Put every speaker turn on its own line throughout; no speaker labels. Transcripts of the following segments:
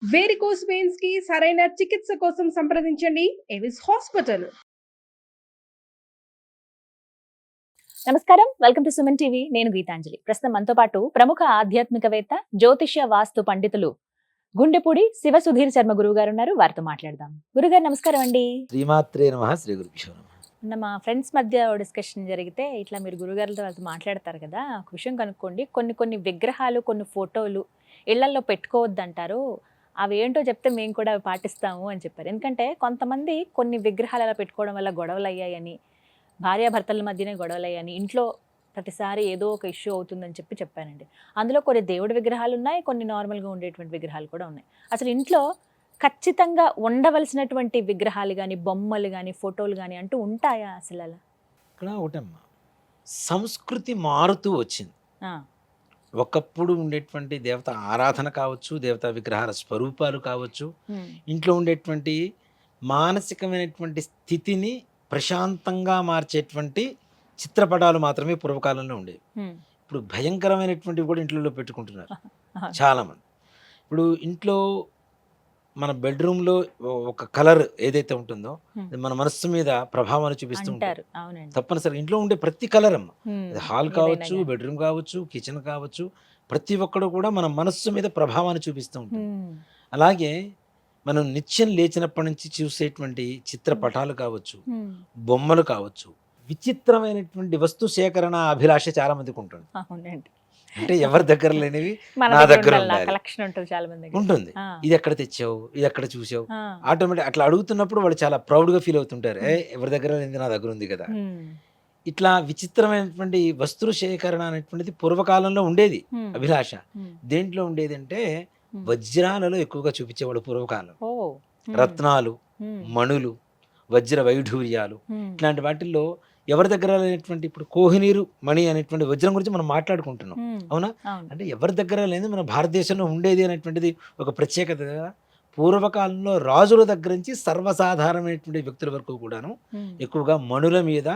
Varicose veins కి సరైన చికిత్స కోసం సంప్రదించండి ఎవిస్ హాస్పిటల్.
నమస్కారం, వెల్కమ్ టు సుమన్ టీవీ. నేను గీతాంజలి. ప్రస్తుతం మనతో పాటు ప్రముఖ ఆధ్యాత్మికవేత్త, జ్యోతిష్య వాస్తు పండితులు గుండెపూడి శివ సుధీర్ శర్మ గురువు గారు ఉన్నారు. వారితో మాట్లాడదాం. గురుగారు నమస్కారం అండి.
శ్రీమాత్రే నమః. శ్రీ గురుభ్యో నమః.
మొన్న మా ఫ్రెండ్స్ మధ్య డిస్కషన్ జరిగితే ఇట్లా మీరు గురుగారులతో వాళ్ళతో మాట్లాడతారు కదా, ఒక విషయం కనుక్కోండి. కొన్ని కొన్ని విగ్రహాలు, కొన్ని ఫోటోలు ఇళ్లల్లో పెట్టుకోవద్దంటారు. అవి ఏంటో చెప్తే మేము కూడా అవి పాటిస్తాము అని చెప్పారు. ఎందుకంటే కొంతమంది కొన్ని విగ్రహాలు అలా పెట్టుకోవడం వల్ల గొడవలు అయ్యాయని, భార్యాభర్తల మధ్యనే గొడవలు అయ్యాయని, ఇంట్లో ప్రతిసారి ఏదో ఒక ఇష్యూ అవుతుందని చెప్పానండి. అందులో కొన్ని దేవుడి విగ్రహాలు ఉన్నాయి, కొన్ని నార్మల్గా ఉండేటువంటి విగ్రహాలు కూడా ఉన్నాయి. అసలు ఇంట్లో ఖచ్చితంగా ఉండవలసినటువంటి విగ్రహాలు కానీ, బొమ్మలు కానీ, ఫోటోలు కానీ అంటూ ఉంటాయా అసలు అలా?
ఇక్కడ ఒకటమ్మా, సంస్కృతి మారుతూ వచ్చింది.
ఆ,
ఒకప్పుడు ఉండేటువంటి దేవత ఆరాధన కావచ్చు, దేవతా విగ్రహాల స్వరూపాలు కావచ్చు,
ఉమ్,
ఇంట్లో ఉండేటువంటి మానసికమైనటువంటి స్థితిని ప్రశాంతంగా మార్చేటువంటి చిత్రపటాలు మాత్రమే పూర్వకాలంలో ఉండేవి.
ఉమ్,
ఇప్పుడు భయంకరమైనటువంటివి కూడా ఇంట్లో పెట్టుకుంటున్నారు
అవును.
చాలామంది. ఇప్పుడు ఇంట్లో మన బెడ్రూమ్లో ఒక కలర్ ఏదైతే ఉంటుందో అది మన మనస్సు మీద ప్రభావాన్ని చూపిస్తూ ఉంటుంది.
అంటారు. అవునండి.
తప్పనిసరి ఇంట్లో ఉండే ప్రతి కలర్ అమ్మ,
ఉమ్,
అది హాల్
ఏదైనా
కావచ్చు,
గానీ.
బెడ్రూమ్ కావచ్చు, కిచెన్ కావచ్చు, ప్రతి ఒక్కడు కూడా మన మనస్సు మీద ప్రభావాన్ని చూపిస్తూ ఉంటుంది.
ఉమ్,
అలాగే మనం నిత్యం లేచినప్పటి నుంచి చూసేటువంటి చిత్రపటాలు కావచ్చు,
ఉమ్,
బొమ్మలు కావచ్చు, విచిత్రమైనటువంటి వస్తు సేకరణ అభిలాష చాలా మందికి ఉంటుంది.
అవునండి.
అంటే ఎవరి దగ్గర లేనివి
మన
నా దగ్గర
ఉండాలి,
ఉండాలి.
కలెక్షన్ ఉంటుంది చాలా మంది దగ్గర.
ఉంటుంది.
ఆ,
ఇది ఎక్కడ తెచ్చావు, ఇది ఎక్కడ చూసావు,
ఆ,
ఆటోమేటిక్ అట్లా అడుగుతున్నప్పుడు వాళ్ళు చాలా ప్రౌడ్గా ఫీల్ అవుతుంటారు. ఎవరి దగ్గర లేనిది నా దగ్గర ఉంది కదా.
ఉమ్,
ఇట్లా విచిత్రమైనటువంటి వస్తు సేకరణ అనేటువంటిది పూర్వకాలంలో ఉండేది
ఉమ్,
అభిలాష.
ఉమ్,
దేంట్లో ఉండేది అంటే
ఉమ్.
వజ్రాలలో ఎక్కువగా చూపించేవాడు పూర్వకాలం.
ఓ, ఉమ్,
రత్నాలు,
ఉమ్,
మణులు, వజ్ర వైఢూర్యాలు,
ఉమ్,
ఇట్లాంటి వాటిల్లో ఎవరి దగ్గర లేనటువంటి, ఇప్పుడు కోహినీరు మణి అనేటువంటి వజ్రం గురించి మనం మాట్లాడుకుంటున్నాం,
ఉమ్,
అవునా?
అవును.
అంటే ఎవరి దగ్గర లేని మన భారతదేశంలో ఉండేది అనేటువంటిది ఒక ప్రత్యేకత కదా. పూర్వకాలంలో రాజుల దగ్గర నుంచి సర్వసాధారణమైనటువంటి వ్యక్తుల వరకు కూడాను
ఉమ్,
ఎక్కువగా మణుల మీద,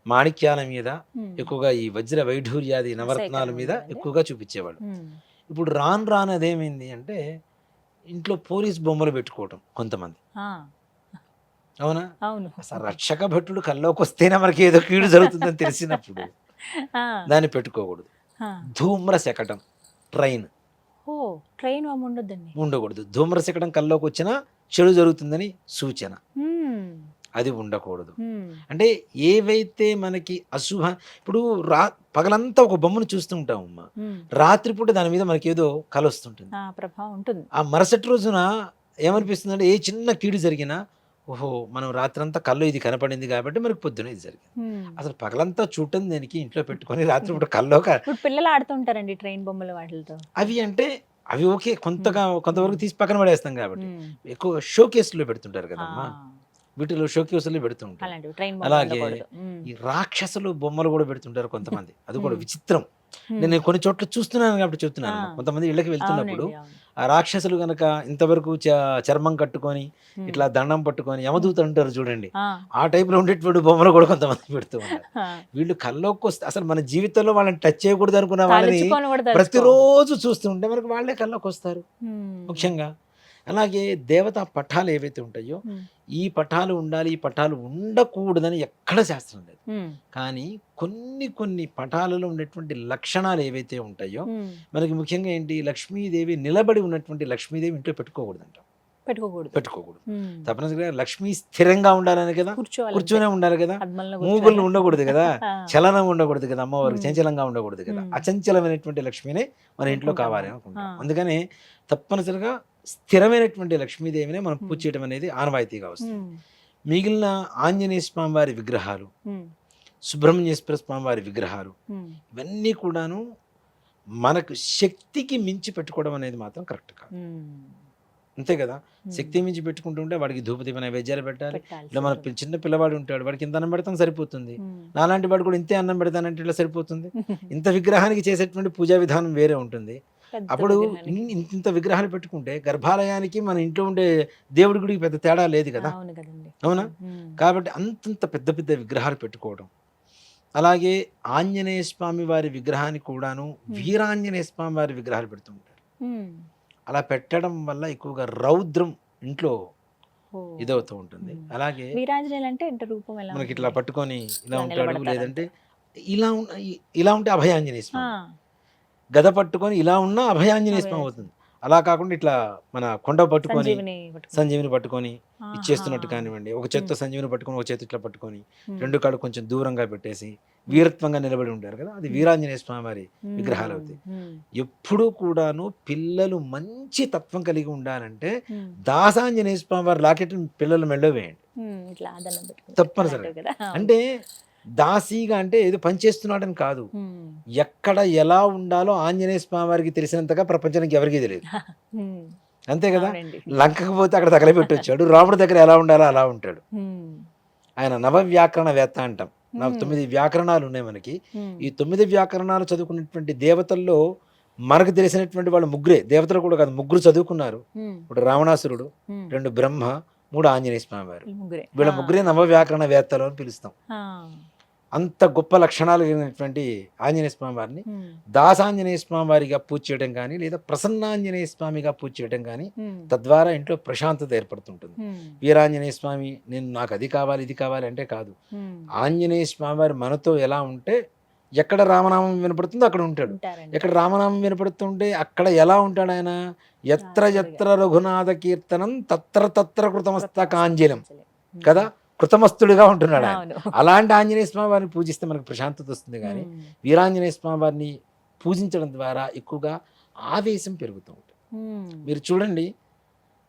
మాణిక్యాల మీద,
ఉమ్,
ఎక్కువగా ఈ వజ్ర వైఢూర్యాది నవరత్నాల
సేకరణ
మీద
ఉండేదండి.
ఎక్కువగా చూపించేవాళ్ళు.
ఉమ్,
ఇప్పుడు రాను రాను అదేమైంది అంటే ఇంట్లో పోలీస్ బొమ్మలు పెట్టుకోవటం కొంతమంది,
ఆ,
అవునా?
అవును.
అసలు రక్షక భటుడు కల్లోకి వస్తేనే మనకి ఏదో కీడు జరుగుతుందని తెలిసినప్పుడు
ఆ,
దాన్ని పెట్టుకోకూడదు.
ఆ.
ధూమ్ర శకటం, ట్రైన్
ఓ, ట్రైన్ వాము ఉండొద్దండి.
ఉండకూడదు. ధూమ్ర శకటం కల్లోకి వచ్చినా చెడు జరుగుతుందని సూచన,
ఉమ్,
అది ఉండకూడదు.
ఉమ్,
అంటే ఏవైతే మనకి అశుభ, ఇప్పుడు పగలంతా ఒక బొమ్మను చూస్తూ ఉంటాం అమ్మా,
ఉమ్,
రాత్రిపూట దాని మీద మనకి ఏదో కల వస్తుంటుంది.
ఆ ప్రభావం ఉంటుంది.
ఆ మరుసటి రోజున ఏమనిపిస్తుంది అంటే ఏ చిన్న కీడు జరిగినా, ఓహో మనం రాత్రంతా కళ్ళు ఇది కనపడింది కాబట్టి మనకి పొద్దున ఇది జరిగింది.
ఉమ్.
అసలు పగలంతా చూడటం దేనికి, ఇంట్లో పెట్టుకొని రాత్రిపూట కల్లో
ఇప్పుడు పిల్లలు ఆడుతుంటారండి ట్రైన్ బొమ్మలు వాటితో.
అవి అంటే అవి ఓకే, కొంతవరకు తీసి పక్కన పడేస్తాం కాబట్టి.
ఉమ్,
ఎక్కువ షో కేసులో పెడుతుంటారు
ఆ,
కదమ్మా, వీటిలో షో కేసులు పెడుతూ ఉంటారు.
అలాంటివి ట్రైన్ బొమ్మలు
అలాగే
ఉండకూడదు. ఉమ్,
ఈ రాక్షసులు బొమ్మలు కూడా పెడుతుంటారు కొంతమంది, అది కూడా
ఉమ్,
విచిత్రం.
ఉమ్.
నేను కొన్ని చోట్ల చూస్తున్నాను కాబట్టి చెప్తున్నాను.
ఆ,
కొంతమంది ఇళ్ళకి వెళ్తున్నప్పుడు
అవునండి, అవును.
ఆ రాక్షసులు గనక ఇంతవరకు చర్మం కట్టుకొని
ఉమ్,
ఇట్లా దండం పట్టుకొని యమదూత అంటారు చూడండి,
ఆ,
ఆ టైప్లో ఉండేటువంటి బొమ్మలు కూడా కొంతమంది పెడుతూ ఉన్నారు.
ఆ.
వీళ్ళు కల్లోకి వస్తే అసలు మన జీవితంలో వాళ్ళని టచ్ చేయకూడదు అనుకున్న వాళ్ళని
తలుచుకొని కూడా తలుచుకో.
ప్రతిరోజు చూస్తుంటే మనకు వాళ్ళే కల్లోకి వస్తారు
ఉమ్,
ముఖ్యంగా. అలాగే దేవతా పటాలు ఏవైతే ఉంటాయో,
ఉమ్,
ఈ పటాలు ఉండాలి, ఈ పటాలు ఉండకూడదని ఎక్కడ శాస్త్రం లేదు.
ఉమ్,
కానీ కొన్ని కొన్ని పటాలలో ఉండేటువంటి లక్షణాలు ఏవైతే ఉంటాయో,
ఉమ్.
మనకి ముఖ్యంగా ఏంటి, లక్ష్మీదేవి నిలబడి ఉన్నటువంటి లక్ష్మీదేవి ఇంట్లో పెట్టుకోకూడదంట.
పెట్టుకోకూడదు.
పెట్టుకోకూడదు.
ఉమ్.
తప్పనిసరిగా లక్ష్మీ స్థిరంగా ఉండాలని కదా,
కూర్చోవాలి,
కూర్చొనే ఉండాలి కదా,
పద్మంలో
మూగులు
కూర్చోవాలి.
ఉండకూడదు కదా,
ఆ,
చలనం ఉండకూడదు కదా, అమ్మవారికి
ఉమ్,
చంచలంగా ఉండకూడదు కదా,
ఉమ్.
అచంచలమైనటువంటి లక్ష్మినే మన ఇంట్లో
అనుకుంటాం
కావాలి
మనం.
అనుకుంటాం.
ఆ.
అందుకని తప్పనిసరిగా స్థిరమైనటువంటి లక్ష్మీదేవినే మనం పూజ
ఉమ్,
చేయడం అనేది ఆనవాయితీగా వస్తుంది.
ఉమ్,
మిగిలిన ఆంజనేయ స్వామి వారి విగ్రహాలు,
ఉమ్,
సుబ్రహ్మణ్యేశ్వర స్వామి వారి విగ్రహాలు,
ఉమ్,
ఇవన్నీ కూడాను మనకు శక్తికి మించి పెట్టుకోవడం అనేది మాత్రం కరెక్ట్ కాదు.
ఉమ్,
అంతే కదా,
ఉమ్.
శక్తి మించి పెట్టుకుంటుంటే వాడికి ధూపదీప నైవేద్యాలు పెట్టాలి.
పెట్టాల్సి
ఇలా మన
ఉంటుంది.
చిన్న పిల్లవాడు ఉంటాడు, వాడికి ఇంత అన్నం పెడతాం సరిపోతుంది.
ఉమ్.
నాలాంటి వాడు కూడా ఇంతే అన్నం పెడతానంటే ఇట్లా సరిపోతుంది. ఇంత విగ్రహానికి చేసేటువంటి పూజా విధానం వేరే ఉంటుంది.
పెద్ద
అప్పుడు
విగ్రహానికి.
ఇంత విగ్రహాలు పెట్టుకుంటే గర్భాలయానికి మన ఇంట్లో ఉండే దేవుడి గుడికి పెద్ద తేడా లేదు కదా,
అవును కదండి.
అవునా?
ఉమ్,
కాబట్టి అంతంత పెద్ద పెద్ద విగ్రహాలు పెట్టుకోవడం. అలాగే ఆంజనేయ స్వామి వారి విగ్రహానికి కూడాను వీరాంజనేయ స్వామి వారి విగ్రహాలు పెడుతుంటారు.
ఉమ్,
అలా పెట్టడం వల్ల ఎక్కువగా రౌద్రం ఇంట్లో
ఓ.
ఇదవుతూ ఉంటుంది.
ఉమ్.
అలాగే
వీరాంజనేయులు అంటే ఇంత రూపం ఎలా
మనకి ఇట్లా
ఉంటుంది?
పట్టుకొని ఇలా
ఇలా
ఉంటాడు,
నిలబడతారంతే.
లేదంటే ఇలా ఉంటే అభయాంజనేయ
ఆ,
స్వామి, గద పట్టుకొని ఇలా ఉన్న అభయాంజనేయ స్వామి
అభయ
అవుతుంది. అలా కాకుండా ఇట్లా మన కొండ పట్టుకొని
సంజీవిని పట్టుకుని.
సంజీవిని పట్టుకొని
ఆహా.
ఇచ్చేస్తున్నట్టు కానివ్వండి, ఒక చేత్తో
ఉమ్,
సంజీవిని పట్టుకొని ఒక చేతి ఇట్లా పట్టుకొని
ఉమ్,
రెండు కాళ్ళు కొంచెం దూరంగా పెట్టేసి
ఉమ్,
వీరత్వంగా నిలబడి ఉంటారు కదా, అది
ఉమ్,
వీరాంజనేయ స్వామి వారి విగ్రహాలు
ఉమ్,
అవుతాయి.
ఉమ్,
ఎప్పుడూ కూడాను పిల్లలు మంచి తత్వం కలిగి ఉండాలంటే
ఉమ్,
దాసాంజనేయ స్వామి వారి లాకెట్ పిల్లలు మెళ్ళో వేయండి
ఇట్లా ఆదరణ పెట్టుకుని
తప్పనిసరిగా.
అలాంటివి కదా. అవును.
అంటే దాసీగా అంటే ఏదో పని చేస్తున్నాడని కాదు,
ఉమ్,
ఎక్కడ ఎలా ఉండాలో ఆంజనేయ స్వామి వారికి తెలిసినంతగా ప్రపంచానికి ఎవరికీ తెలియదు.
ఉమ్,
అంతే కదా.
అవునండి.
లంకకు పోతే అక్కడ తగలబెట్టి వచ్చాడు, రాముడి దగ్గర ఎలా ఉండాలో అలా ఉంటాడు.
ఉమ్,
ఆయన నవవ్యాకరణవేత్త అంటాం.
ఉమ్,
9 వ్యాకరణాలు ఉన్నాయి మనకి.
ఉమ్,
ఈ 9 వ్యాకరణాలు చదువుకున్నటువంటి దేవతల్లో మనకు తెలిసినటువంటి వాళ్ళు ముగ్గురే, దేవతలు కూడా కాదు, ముగ్గురు చదువుకున్నారు.
ఉమ్,
ఇప్పుడు రావణాసురుడు,
ఉమ్,
2 బ్రహ్మ, 3 ఆంజనేయ స్వామి వారు.
ఈ ముగ్గురే.
వీళ్ళ
ఆ,
ముగ్గురే నవవ్యాకరణవేత్తలు అని పిలుస్తాం.
ఆ,
అంత గొప్ప లక్షణాలు కలిగినటువంటి ఆంజనేయ స్వామి వారిని
ఉమ్,
దాసాంజనేయ స్వామి వారిగా పూజ చేయడం కానీ, లేదా ప్రసన్నాంజనేయ స్వామిగా పూజ చేయడం కానీ,
ఉమ్,
తద్వారా ఇంట్లో ప్రశాంతత ఏర్పడుతుంటుంది.
ఉమ్,
వీరాంజనేయ స్వామి నాకు అది కావాలి ఇది కావాలి అంటే కాదు,
ఉమ్,
ఆంజనేయ స్వామి వారి మనతో ఎలా ఉంటే ఎక్కడ రామనామం వినపడుతుందో అక్కడ ఉంటాడు,
ఉంటారండి.
ఎక్కడ రామనామం వినపడుతుంటే అక్కడ ఎలా ఉంటాడు ఆయన. ఎత్ర ఎత్ర రఘునాథ కీర్తనం తత్ర తత్ర కృతమస్తకాంజలం
ఉమ్,
కదా, కృతమస్తుడిగా ఉంటున్నాడు ఆయన.
అవును.
అలాంటి ఆంజనేయ స్వామి వారిని పూజిస్తే మనకు ప్రశాంతత వస్తుంది. కానీ
ఉమ్,
వీరాంజనేయ స్వామి వారిని పూజించడం ద్వారా ఎక్కువగా ఆవేశం పెరుగుతూ ఉంటుంది.
ఉమ్,
మీరు చూడండి,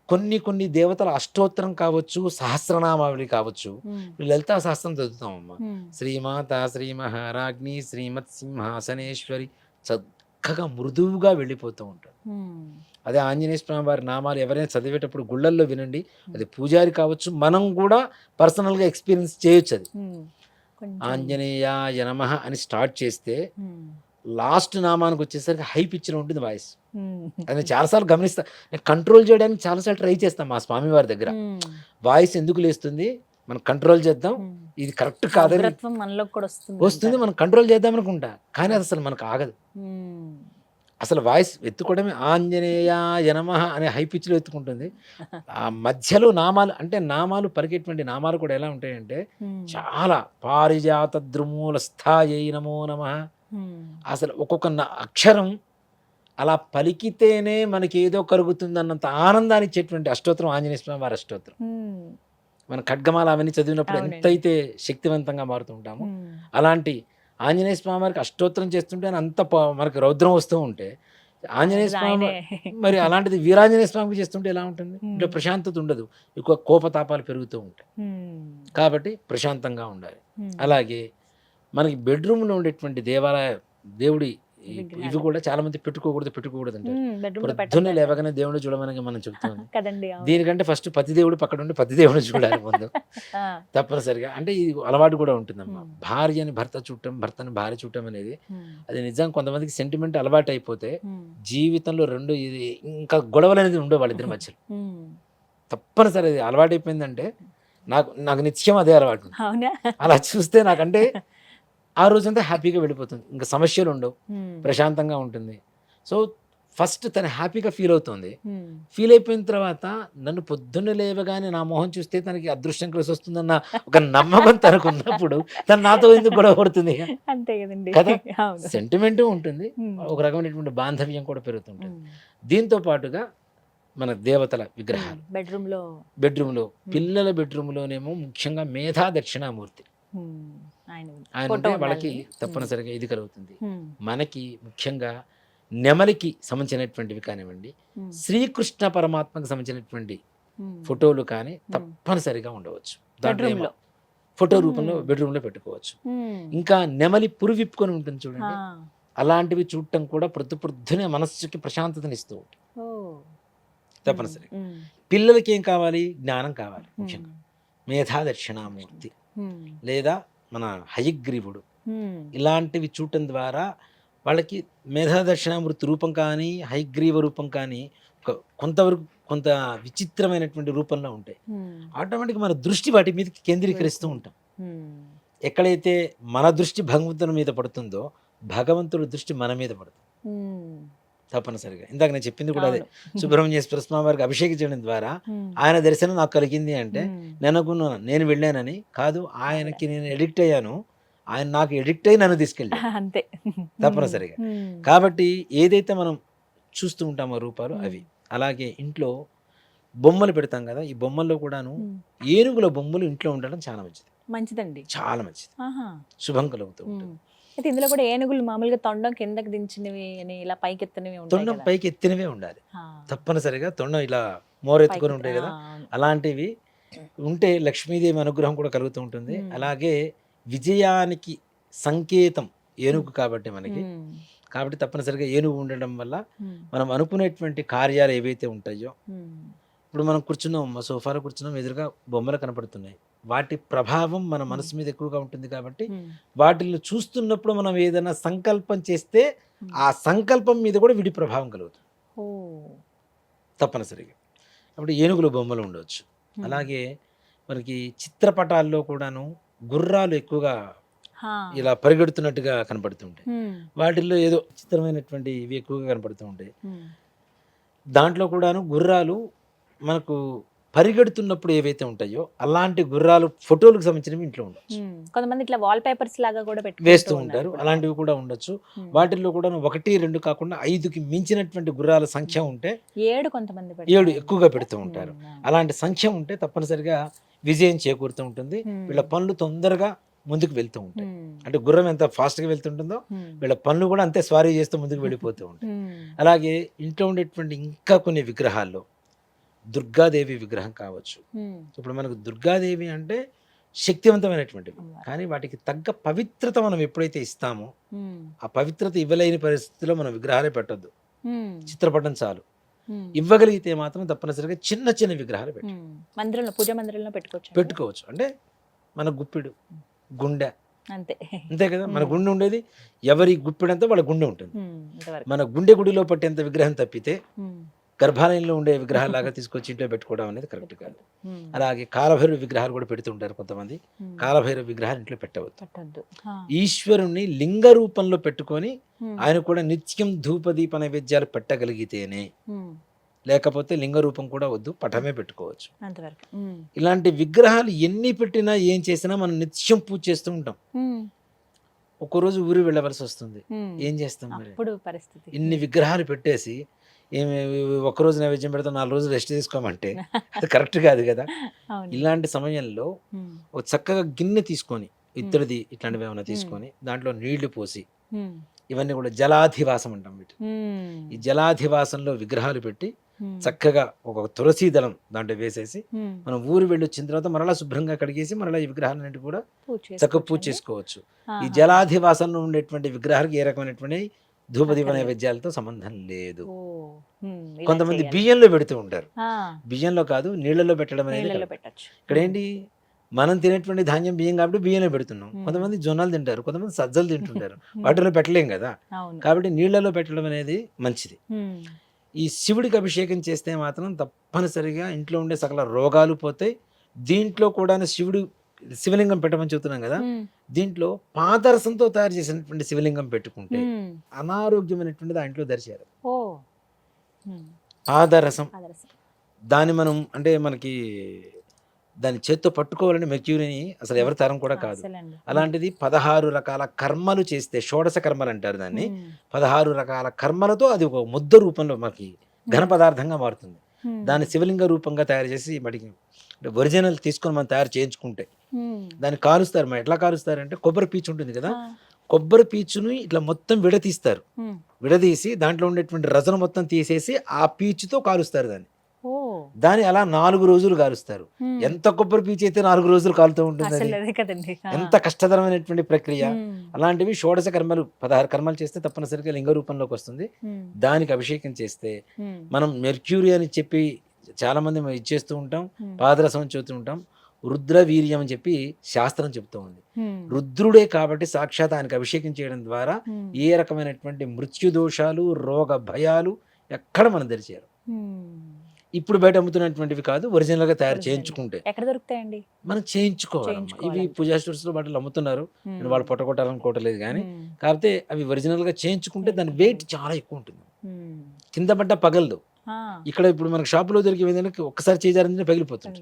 కొన్ని దేవతల అష్టోత్తరం కావచ్చు, సహస్రనామావళి కావచ్చు,
ఉమ్,
లలితా సహస్రం చదువుతామమ్మా.
ఉమ్,
శ్రీమాత శ్రీ మహారాజ్ఞి శ్రీమత్ సింహాసనేశ్వరి చక్కగా మృదువుగా వెళ్ళిపోతూ ఉంటాడు.
ఉమ్,
అదే ఆంజనేయ స్వామి వారి నామాలు ఎవరైనా చదివేటప్పుడు గుళ్ళల్లో వినండి, అది పూజారి కావచ్చు, మనం కూడా పర్సనల్గా ఎక్స్పీరియన్స్ చేయొచ్చు. అది
ఉమ్, కొంచెం.
ఆంజనేయాయ నమః అని స్టార్ట్ చేస్తే
ఉమ్,
లాస్ట్ నామానికి వచ్చేసరికి హై పిచ్లో ఉంటుంది వాయిస్.
ఉమ్,
అది నేను చాలాసార్లు గమనిస్తా, నేను కంట్రోల్ చేయడానికి చాలాసార్లు ట్రై చేస్తాను మా స్వామి వారి దగ్గర.
ఉమ్,
వాయిస్ ఎందుకు లేస్తుంది, మనం కంట్రోల్ చేద్దాం,
ఉమ్.
ఇది కరెక్ట్ కాదని
ఉగ్రత్వం మనలోకి కూడా వస్తుంది
వస్తుంది,
అంటారు.
మనం కంట్రోల్ చేద్దాం అనుకుంటా, కానీ అది అసలు మనకు ఆగదు.
ఉమ్,
అసలు వాయిస్ ఎత్తుకోవడమే ఆంజనేయాయ నమః అనే హై పిచ్లో ఎత్తుకుంటుంది. ఆ మధ్యలో నామాలు, అంటే నామాలు పలికేటువంటి నామాలు కూడా ఎలా ఉంటాయంటే
ఉమ్,
చాలా పారిజాత ద్రుమూల స్థాయై నమో నమః.
ఉమ్,
అసలు ఒక్కొక్క అక్షరం అలా పలికితేనే మనకి ఏదో కలుగుతుంది అన్నంత ఆనందాన్ని ఇచ్చేటువంటి అష్టోత్తరం ఆంజనేయ స్వామి వారి అష్టోత్తరం.
ఉమ్,
మన ఖడ్గమాల అవన్నీ చదివినప్పుడు
అవునండి.
ఎంతైతే శక్తివంతంగా మారుతూ ఉంటామో,
ఉమ్,
అలాంటి ఆంజనేయ స్వామి వారికి అష్టోత్తరం చేస్తుంటే అంత మనకి రౌద్రం వస్తూ ఉంటే, ఆంజనేయ స్వామి
ఆయనే.
మరి అలాంటిది వీరాంజనేయ స్వామికి చేస్తుంటే ఎలా ఉంటుంది,
ఉమ్.
ఇంట్లో ప్రశాంతత ఉండదు, ఎక్కువ కోపతాపాలు పెరుగుతూ ఉంటాయి.
ఉమ్,
కాబట్టి ప్రశాంతంగా ఉండాలి.
ఉమ్,
అలాగే మనకి బెడ్రూమ్లో ఉండేటువంటి దేవుడి ఇవి
విగ్రహాలు.
కూడా చాలా మంది పెట్టుకోకూడదు అంటారు.
ఉమ్, bedroom లో
పొద్దున్నే
పెట్టొద్దు
లేవగానే దేవుడు చూడమని మనం చెప్తాం.
కదండి. అవును.
దీనికంటే ఫస్ట్ పతి దేవుడు పక్కన ఉండి పతి దేవుడు చూడాలి ముందు
ఆ,
తప్పనిసరిగా. అంటే ఇది అలవాటు కూడా ఉంటుందమ్మా.
ఉమ్.
భార్యని భర్త చూడటం, భర్తని భార్య చూడటం అనేది
ఉమ్,
అది నిజంగా కొంతమందికి సెంటిమెంట్ అలవాటు అయిపోతే
ఉమ్,
జీవితంలో రెండు ఇది ఇంకా గొడవలు అనేది ఉండవు వాళ్ళిద్దరి మధ్యలో.
ఉమ్.
తప్పనిసరి అది అలవాటు అయిపోయిందంటే, నాకు నిత్యం అదే అలవాటు.
అవునా.
అలా చూస్తే నాకంటే ఆ రోజంతా హ్యాపీగా వెళ్ళిపోతుంది, ఇంకా సమస్యలు ఉండవు,
ఉమ్,
ప్రశాంతంగా ఉంటుంది. సో ఫస్ట్ తను హ్యాపీగా ఫీల్ అవుతుంది.
ఉమ్,
ఫీల్ అయిపోయిన తర్వాత నన్ను పొద్దున్న లేవగానే నా మొహం చూస్తే తనకి అదృష్టం కలిసి వస్తుందన్న ఒక నమ్మకం తనకు ఉన్నప్పుడు తను నాతో ఎందుకు గొడవ పడుతుంది?
అంతే కదండి.
కదా?
అవును.
సెంటిమెంట్ ఉంటుంది,
ఉమ్,
ఒక రకమైనటువంటి బాంధవ్యం కూడా పెరుగుతుంటుంది.
ఉమ్,
దీంతో పాటుగా మన దేవతల విగ్రహాలు
బెడ్రూమ్ లో.
బెడ్రూమ్లో, పిల్లల బెడ్రూమ్లోనేమో ముఖ్యంగా మేధా దక్షిణామూర్తి
ఉమ్, ఆయన
ఆయన
photo
ఉంటే వాళ్ళకి
ఉండాలి.
తప్పనిసరిగా ఇది కలుగుతుంది.
ఉమ్,
మనకి ముఖ్యంగా నెమలికి సంబంధించినటువంటివి కానివ్వండి,
ఉమ్,
శ్రీకృష్ణ పరమాత్మకు సంబంధించినటువంటి
ఉమ్.
ఫోటోలు కానీ తప్పనిసరిగా ఉండవచ్చు. దాంట్లో
Bedroom
ఏమో
లో.
ఫోటో రూపంలో బెడ్రూమ్లో పెట్టుకోవచ్చు.
ఉమ్,
ఇంకా నెమలి పురు విప్పుకొని ఉంటుంది చూడండి,
ఆ,
అలాంటివి చూడటం కూడా పొద్దునే మనస్సుకి ప్రశాంతతనిస్తూ ఉంటుంది.
ఓ.
తప్పనిసరిగా
ఉమ్,
పిల్లలకి ఏం కావాలి, జ్ఞానం కావాలి.
ఉమ్,
ముఖ్యంగా మేధా దక్షిణామూర్తి
ఉమ్,
లేదా మన హయగ్రీవుడు,
ఉమ్,
ఇలాంటివి చూడటం ద్వారా వాళ్ళకి మేధా దక్షిణామూర్తి రూపం కానీ, హయగ్రీవ రూపం కానీ కొంతవరకు కొంత విచిత్రమైనటువంటి రూపంలో ఉంటాయి.
ఉమ్,
ఆటోమేటిక్గా మన దృష్టి వాటి మీద కేంద్రీకరిస్తూ ఉంటాం.
ఉమ్,
ఎక్కడైతే మన దృష్టి భగవంతుని మీద పడుతుందో, భగవంతుడి దృష్టి మన మీద పడుతుంది.
ఉమ్.
తప్పనిసరిగా ఇందాక నేను చెప్పింది కూడా అదే.
అవును.
సుబ్రహ్మణ్యేశ్వర స్వామి వారికి అభిషేకించడం ద్వారా ఆయన దర్శనం నాకు కలిగింది అంటే నేను అనుకున్నాను నేను వెళ్ళానని కాదు, ఆయనకి నేను ఎడిక్ట్ అయ్యాను, ఆయన నాకు ఎడిక్ట్ అయ్యి నన్ను తీసుకెళ్ళాడు
అంతే.
తప్పనిసరిగా. కాబట్టి ఏదైతే మనం చూస్తూ ఉంటామో రూపాలు అవి. అలాగే ఇంట్లో బొమ్మలు పెడతాం కదా, ఈ బొమ్మల్లో కూడాను ఏనుగుల బొమ్మలు ఇంట్లో ఉండడం చాలా మంచిది,
మంచిదండి.
చాలా మంచిది,
ఆహా.
శుభం కలుగుతూ ఉంటుంది.
అయితే ఇందులో కూడా ఏనుగులు మామూలుగా తొండం కిందకి దించినవి అని ఇలా పైకి ఎత్తనివి ఉంటాయి
తొండం
కదా.
పైకి ఎత్తినవే ఉండాలి
ఆ,
తప్పనిసరిగా. తొండం ఇలా మోరెత్తుకొని
పైకి
ఉంటాయి కదా,
అవును.
అలాంటివి ఉంటే లక్ష్మీదేవి అనుగ్రహం కూడా కలుగుతూ ఉంటుంది.
మ్మ్.
అలాగే విజయానికి సంకేతం ఏనుగు కాబట్టి మనకి, కాబట్టి తప్పనిసరిగా ఏనుగు ఉండడం వల్ల మనం అనుకునేటువంటి కార్యాలు ఏవైతే ఉంటాయో, ఇప్పుడు మనం కూర్చున్నాం, మా సోఫాలో కూర్చున్నాం, ఎదురుగా బొమ్మలు కనపడుతున్నాయి, వాటి ప్రభావం మన మనసు మీద ఎక్కువగా ఉంటుంది కాబట్టి వాటిని చూస్తున్నప్పుడు మనం ఏదైనా సంకల్పం చేస్తే ఆ సంకల్పం మీద కూడా విడి ప్రభావం కలుగుతుంది తప్పనిసరిగా. అప్పుడు ఏనుగుల బొమ్మలు ఉండవచ్చు. అలాగే మనకి చిత్రపటాల్లో కూడాను గుర్రాలు ఎక్కువగా ఇలా పరిగెడుతున్నట్టుగా కనపడుతుంటాయి, వాటిల్లో ఏదో చిత్రమైనటువంటి ఇవి ఎక్కువగా కనపడుతూ ఉంటాయి. దాంట్లో కూడాను గుర్రాలు మనకు పరిగెడుతున్నప్పుడు ఏవైతే ఉంటాయో అలాంటి గుర్రాలు ఫోటోలకు సంబంధించినవి ఇంట్లో ఉండొచ్చు,
కొంతమంది ఇట్లా వాల్ పేపర్స్ లాగా కూడా
వేస్తూ ఉంటారు, అలాంటివి కూడా ఉండొచ్చు. వాటిల్లో కూడా 1, 2 కాకుండా 5కి మించినటువంటి గుర్రాల సంఖ్య ఉంటే
7 కొంతమంది
7 ఎక్కువగా పెడుతూ ఉంటారు. అలాంటి సంఖ్య ఉంటే తప్పనిసరిగా విజయం చేకూరుతూ ఉంటుంది, వీళ్ళ పనులు తొందరగా ముందుకు వెళ్తూ ఉంటాయి. అంటే గుర్రం ఎంత ఫాస్ట్గా వెళ్తుంటుందో వీళ్ళ పనులు కూడా అంతే స్వారీ చేస్తూ ముందుకు వెళ్ళిపోతూ ఉంటాయి. అలాగే ఇంట్లో ఉండేటువంటి ఇంకా కొన్ని విగ్రహాల్లో దుర్గాదేవి విగ్రహం కావచ్చు. ఇప్పుడు మనకు దుర్గాదేవి అంటే శక్తివంతమైనటువంటివి, కానీ వాటికి తగ్గ పవిత్రత మనం ఎప్పుడైతే ఇస్తామో ఆ పవిత్రత ఇవ్వలేని పరిస్థితిలో మనం విగ్రహాలే పెట్టొద్దు, చిత్రపటం చాలు. ఇవ్వగలిగితే మాత్రం తప్పనిసరిగా చిన్న చిన్న విగ్రహాలు
మందిరంలో, పూజ మందిరంలో
పెట్టుకోవచ్చు. అంటే మన గుప్పిడు గుండె
అంతే
అంతే కదా, మన గుండె ఉండేది ఎవరి గుప్పిడంతా వాళ్ళ గుండె ఉంటుంది. మన గుండె గుడిలో పట్టేంత విగ్రహం తప్పితే గర్భాలయంలో ఉండే విగ్రహాలాగా తీసుకొచ్చి ఇంట్లో పెట్టుకోవడం అనేది కరెక్ట్ కాదు. అలాగే కాలభైరవ విగ్రహాలు కూడా పెడుతుంటారు కొంతమంది, కాలభైరవ విగ్రహాలు ఇంట్లో పెట్టవద్దు. ఈశ్వరుణ్ణి లింగ రూపంలో పెట్టుకొని ఆయన కూడా నిత్యం ధూపదీప నైవేద్యాలు పెట్టగలిగితేనే, లేకపోతే లింగ రూపం కూడా వద్దు, పటమే పెట్టుకోవచ్చు. ఇలాంటి విగ్రహాలు ఎన్ని పెట్టినా ఏం చేసినా మనం నిత్యం పూజ చేస్తూ ఉంటాం. ఒక్కరోజు ఊరు వెళ్ళవలసి వస్తుంది, ఏం చేస్తాం మరి?
పరిస్థితి
ఇన్ని విగ్రహాలు పెట్టేసి ఏమి ఒక్కరోజు నైవేద్యం పెడతాం, 4 రోజులు రెస్ట్ తీసుకోమంటే అది కరెక్ట్ కాదు కదా. ఇలాంటి సమయంలో ఒక చక్కగా గిన్నె తీసుకొని, ఇత్తడిది ఇట్లాంటివి ఏమైనా తీసుకొని దాంట్లో నీళ్లు పోసి, ఇవన్నీ కూడా జలాధివాసం అంటాం వీటి, ఈ జలాధివాసంలో విగ్రహాలు పెట్టి చక్కగా ఒక తులసి దళం దాంట్లో వేసేసి మనం ఊరు వెళ్ళి వచ్చిన తర్వాత మరలా శుభ్రంగా కడిగేసి మరలా ఈ విగ్రహాలన్నింటి కూడా చక్కగా పూజ చేసుకోవచ్చు. ఈ జలాధివాసంలో ఉండేటువంటి విగ్రహాలకు ఏ రకమైనటువంటి ధూపదీప నైవేద్యాలతో సంబంధం లేదు. కొంతమంది బియ్యంలో పెడుతూ ఉంటారు, బియ్యంలో కాదు నీళ్ళలో పెట్టడం అనేది. ఇక్కడ ఏంటి, మనం తినేటువంటి ధాన్యం బియ్యం కాబట్టి బియ్యంలో పెడుతున్నాం. కొంతమంది జొన్నలు తింటారు, కొంతమంది సజ్జలు తింటుంటారు, వాటిలో పెట్టలేం కదా, కాబట్టి నీళ్ళలో పెట్టడం అనేది మంచిది. ఈ శివుడికి అభిషేకం చేస్తే మాత్రం తప్పనిసరిగా ఇంట్లో ఉండే సకల రోగాలు పోతాయి. దీంట్లో కూడా శివలింగం పెట్టమని చెబుతున్నాం కదా, దీంట్లో పాదరసంతో తయారు చేసినటువంటి శివలింగం పెట్టుకుంటే అనారోగ్యమైనటువంటి దాంట్లో దరిచేరు. పాదరసం దాన్ని మనం అంటే మనకి దాని చేత్తో పట్టుకోవాలని మెర్క్యూరీని అసలు ఎవరి తరం కూడా కాదు. అలాంటిది 16 రకాల కర్మలు చేస్తే, షోడశ కర్మలు అంటారు దాన్ని, 16 రకాల కర్మలతో అది ఒక ముద్ద రూపంలో మనకి ఘన పదార్థంగా మారుతుంది. దాన్ని శివలింగ రూపంగా తయారు చేసి మడికి ఒరిజినల్ తీసుకొని మనం తయారు చేయించుకుంటే దాన్ని కాలుస్తారు. మరి ఎట్లా కాలుస్తారంటే, కొబ్బరి పీచు ఉంటుంది కదా, కొబ్బరి పీచుని ఇట్లా మొత్తం విడదీస్తారు, విడదీసి దాంట్లో ఉండేటువంటి రసన మొత్తం తీసేసి ఆ పీచుతో కాలుస్తారు దాన్ని అలా 4 రోజులు కాలుస్తారు. ఎంత కొబ్బరి పీచు అయితే 4 రోజులు కాలుతూ ఉంటుంది, ఎంత కష్టతరమైనటువంటి ప్రక్రియ. అలాంటివి షోడశ కర్మలు 16 కర్మలు చేస్తే తప్పనిసరిగా లింగ రూపంలోకి వస్తుంది. దానికి అభిషేకం చేస్తే మనం మెర్క్యూరీ అని చెప్పి చాలా మంది ఇచ్చేస్తూ ఉంటాం, పాదరసం చెబుతూ ఉంటాం. రుద్రవీర్యం అని చెప్పి శాస్త్రం చెప్తూ ఉంది. రుద్రుడే కాబట్టి సాక్షాత్ ఆయనకు అభిషేకం చేయడం ద్వారా ఏ రకమైనటువంటి మృత్యు దోషాలు, రోగ భయాలు ఎక్కడ మనం తెరిచారు. ఇప్పుడు బయట అమ్ముతున్నటువంటివి కాదు, ఒరిజినల్ గా తయారు చేయించుకుంటే.
ఎక్కడ దొరుకుతాయండి?
మనం చేయించుకోవాలి. ఇవి పూజా స్టోర్స్ లో బట్టలు అమ్ముతున్నారు, వాళ్ళు పొట్టగొట్టాలనుకోవట్లేదు కానీ, కాకపోతే అవి ఒరిజినల్ గా చేయించుకుంటే దాని వెయిట్ చాలా ఎక్కువ ఉంటుంది. కింద పడ్డ పగలదు. ఇక్కడ ఇప్పుడు మనకు షాపులో దొరికే ఏంటంటే ఒక్కసారి చేజారిందే పగిలిపోతుంది.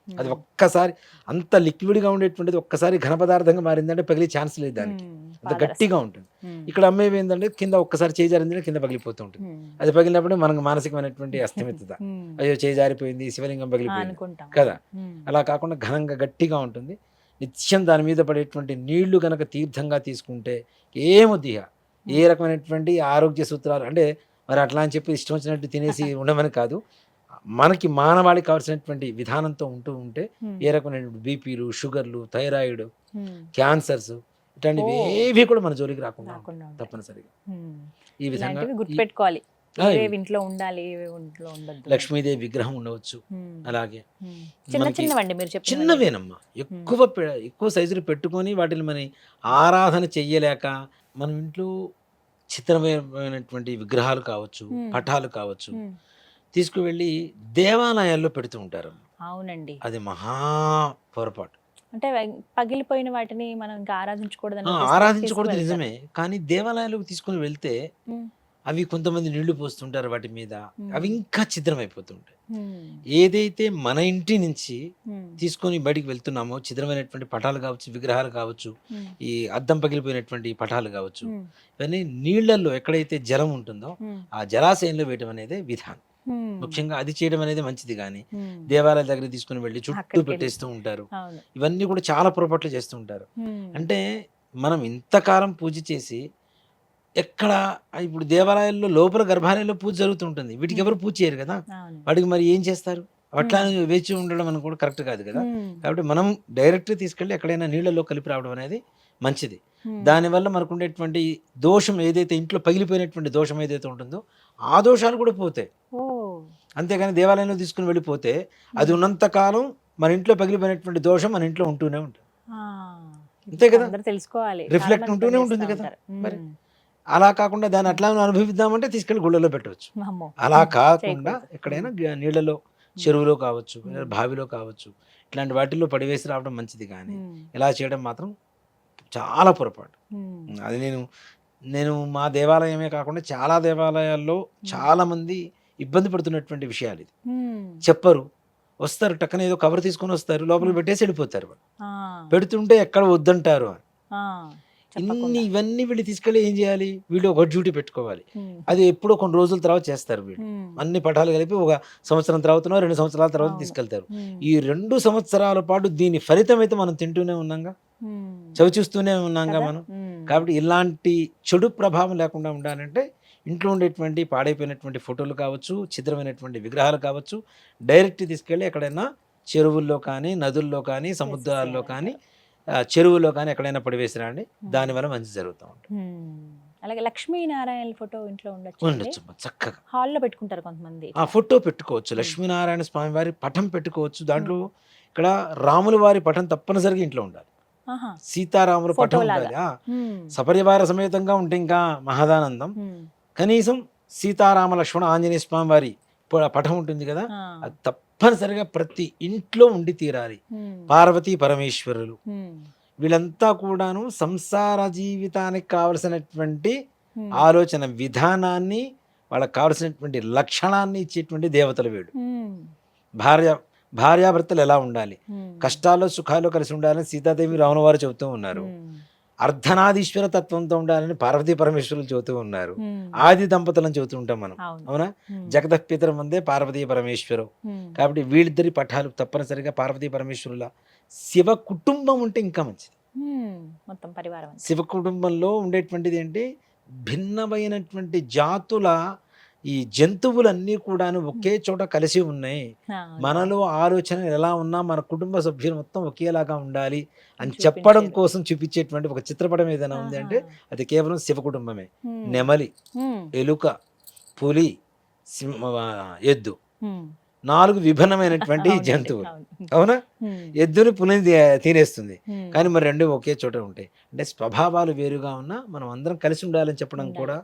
అది ఒక్కసారి అంత లిక్విడ్గా ఉండేటువంటిది ఒక్కసారి ఘన పదార్థంగా మారిందంటే పగిలే ఛాన్స్ లేదు దానికి, అంత గట్టిగా ఉంటుంది. ఇక్కడ అమ్మేవి ఏంటంటే కింద ఒక్కసారి చేజారిందంటే కింద పగిలిపోతూ ఉంటుంది. అది పగిలినప్పుడు మనకు మానసికమైనటువంటి అస్థిమితత, అయ్యో చేజారిపోయింది, శివలింగం పగిలిపోయింది కదా. అలా కాకుండా ఘనంగా గట్టిగా ఉంటుంది. నిత్యం దాని మీద పడేటువంటి నీళ్లు గనక తీర్థంగా తీసుకుంటే ఏమొద్దిగా ఏ రకమైనటువంటి ఆరోగ్య సూత్రాలు అంటే మరి అట్లా అని చెప్పి ఇష్టం వచ్చినట్టు తినేసి ఉండమని కాదు, మనకి మానవాళికి కావాల్సినటువంటి విధానంతో ఉంటే ఏ రకమైనటువంటి బీపీలు, షుగర్లు, థైరాయిడ్, క్యాన్సర్స్ ఇట్లాంటివి ఏవి కూడా మన జోలికి రాకుండా తప్పనిసరిగా ఈ విధంగా
గుర్తుపెట్టుకోవాలి. ఇంట్లో ఉండాలి, ఇంట్లో ఉండదు.
లక్ష్మీదేవి విగ్రహం ఉండవచ్చు. అలాగే
చిన్నవండి మీరు చెప్పిన
చిన్నవేనమ్మా, ఎక్కువ సైజులు పెట్టుకొని వాటిని మన ఆరాధన చెయ్యలేక మనం ఇంట్లో చిత్రమైనటువంటి విగ్రహాలు కావచ్చు, పటాలు కావచ్చు తీసుకువెళ్ళి దేవాలయాల్లో పెడుతూ ఉంటారు.
అవునండి,
అది మహా పొరపాటు.
అంటే పగిలిపోయిన వాటిని మనం ఇంకా
ఆరాధించకూడదు నిజమే, కానీ దేవాలయాలకు తీసుకుని వెళ్తే అవి కొంతమంది నీళ్లు పోస్తుంటారు వాటి మీద, అవి ఇంకా ఛిద్రమైపోతుంటాయి. ఏదైతే మన ఇంటి నుంచి తీసుకొని బయటికి వెళ్తున్నామో ఛిద్రమైనటువంటి పటాలు కావచ్చు, విగ్రహాలు కావచ్చు, ఈ అద్దం పగిలిపోయినటువంటి పటాలు కావచ్చు, ఇవన్నీ నీళ్లలో ఎక్కడైతే జలం ఉంటుందో ఆ జలాశయంలో వేయటం అనేది విధానం. ముఖ్యంగా అది చేయడం అనేది మంచిది, కానీ దేవాలయాల దగ్గర తీసుకుని వెళ్ళి చుట్టూ పెట్టేస్తూ ఉంటారు. ఇవన్నీ కూడా చాలా పొరపాట్లు చేస్తూ ఉంటారు. అంటే మనం ఇంతకాలం పూజ చేసి ఎక్కడ ఇప్పుడు దేవాలయాల్లో లోపల గర్భాలయంలో పూజ జరుగుతుంటుంది, వీటికి ఎవరు పూజ చేయరు కదా, వాటికి మరి ఏం చేస్తారు? అట్లా వేచి ఉండడం అని కూడా కరెక్ట్ కాదు కదా. కాబట్టి మనం డైరెక్ట్ తీసుకెళ్ళి ఎక్కడైనా నీళ్లలో కలిపి రావడం అనేది మంచిది. దానివల్ల మనకు ఉండేటువంటి దోషం ఏదైతే ఇంట్లో పగిలిపోయినటువంటి దోషం ఏదైతే ఉంటుందో ఆ దోషాలు కూడా పోతాయి. అంతేగాని దేవాలయంలో తీసుకుని వెళ్ళిపోతే అది ఉన్నంత కాలం మన ఇంట్లో పగిలిపోయినటువంటి దోషం మన ఇంట్లో ఉంటూనే ఉంటుంది. అంతే కదా,
తెలుసుకోవాలి,
రిఫ్లెక్ట్ ఉంటూనే ఉంటుంది కదా. మరి అలా కాకుండా దాన్ని అట్లా అనుభవిద్దామంటే తీసుకెళ్ళి గుళ్ళలో పెట్టవచ్చు. అలా కాకుండా ఎక్కడైనా నీళ్ళలో, చెరువులో కావచ్చు, బావిలో కావచ్చు, ఇట్లాంటి వాటిల్లో పడివేసి రావడం మంచిది, కానీ ఇలా చేయడం మాత్రం చాలా పొరపాటు. అది నేను మా దేవాలయమే కాకుండా చాలా దేవాలయాల్లో చాలా మంది ఇబ్బంది పడుతున్నటువంటి విషయాలు ఇది. చెప్పరు, వస్తారు టక్కన ఏదో కవర్ తీసుకొని వస్తారు, లోపలికి పెట్టేసి వెళ్ళిపోతారు. పెడుతుంటే ఎక్కడ వద్దంటారు అని ఇవన్నీ వీళ్ళు తీసుకెళ్ళి ఏం చేయాలి, వీళ్ళు ఒక డ్యూటీ పెట్టుకోవాలి. అది ఎప్పుడో కొన్ని రోజుల తర్వాత చేస్తారు వీళ్ళు. అన్ని పటాలు కలిపి ఒక సంవత్సరం తర్వాత 2 సంవత్సరాల తర్వాత తీసుకెళ్తారు. ఈ 2 సంవత్సరాల పాటు దీని ఫలితం అయితే మనం తింటూనే ఉన్నాంగా, చవి చూస్తూనే ఉన్నాంగా మనం. కాబట్టి ఇలాంటి చెడు ప్రభావం లేకుండా ఉండాలంటే ఇంట్లో ఉండేటువంటి పాడైపోయినటువంటి ఫోటోలు కావచ్చు, ఛిద్రమైనటువంటి విగ్రహాలు కావచ్చు, డైరెక్ట్ తీసుకెళ్ళి ఎక్కడైనా చెరువుల్లో కానీ, నదుల్లో కానీ, సముద్రాల్లో కానీ, చెరువులో కానీ ఎక్కడైనా పడివేసిరండి, దానివల్ల మంచి జరుగుతూ ఉంటుంది.
అలాగే లక్ష్మీనారాయణ ఫోటో ఇంట్లో ఉండొచ్చు,
చక్కగా
హాల్లో పెట్టుకుంటారు కొంతమంది.
ఆ ఫోటో పెట్టుకోవచ్చు, లక్ష్మీనారాయణ స్వామి వారి పటం పెట్టుకోవచ్చు. దాంట్లో ఇక్కడ రాముల వారి పటం తప్పనిసరిగా ఇంట్లో ఉండాలి, సీతారాముల పటం ఉండాలి. సపరివార సమేతంగా ఉంటే ఇంకా మహదానందం. కనీసం సీతారామ లక్ష్మణ ఆంజనేయ స్వామి వారి పటం ఉంటుంది కదా, అది తప్పనిసరిగా ప్రతి ఇంట్లో ఉండి తీరాలి. పార్వతీ పరమేశ్వరులు వీళ్ళంతా కూడాను సంసార జీవితానికి కావలసినటువంటి ఆలోచన విధానాన్ని, వాళ్ళకి కావలసినటువంటి లక్షణాన్ని ఇచ్చేటువంటి దేవతలు వీళ్ళు. భార్యాభర్తలు ఎలా ఉండాలి, కష్టాల్లో సుఖాల్లో కలిసి ఉండాలని సీతాదేవి రావణ వారు చెబుతూ ఉన్నారు. అర్ధనాదీశ్వర తత్వంతో ఉండాలని పార్వతీ పరమేశ్వరులు చెబుతూ ఉన్నారు. ఆది దంపతులను చెబుతూ ఉంటాం మనం, అవునా. జగదః పితరం వందే పార్వతీ పరమేశ్వరు. కాబట్టి వీళ్ళిద్దరి పఠాలు తప్పనిసరిగా పార్వతీ పరమేశ్వరుల. శివ కుటుంబం ఉంటే ఇంకా మంచిది.
మొత్తం పరివారం
శివ కుటుంబంలో ఉండేటువంటిది ఏంటి, భిన్నమైనటువంటి జాతుల ఈ జంతువులన్నీ కూడాను ఒకే చోట కలిసి ఉన్నాయి. మనలో ఆలోచన ఎలా ఉన్నా మన కుటుంబ సభ్యులు మొత్తం ఒకేలాగా ఉండాలి అని చెప్పడం కోసం చూపించేటువంటి ఒక చిత్రపటం ఏదైనా ఉంది అంటే అది కేవలం శివ కుటుంబమే. నెమలి, ఎలుక, పులి, ఎద్దు, 4 విభిన్నమైనటువంటి జంతువులు, అవునా. ఎద్దుని పులిని తినేస్తుంది, కానీ మరి 2 ఒకే చోట ఉంటాయి. అంటే స్వభావాలు వేరుగా ఉన్నా మనం అందరం కలిసి ఉండాలని చెప్పడం కూడా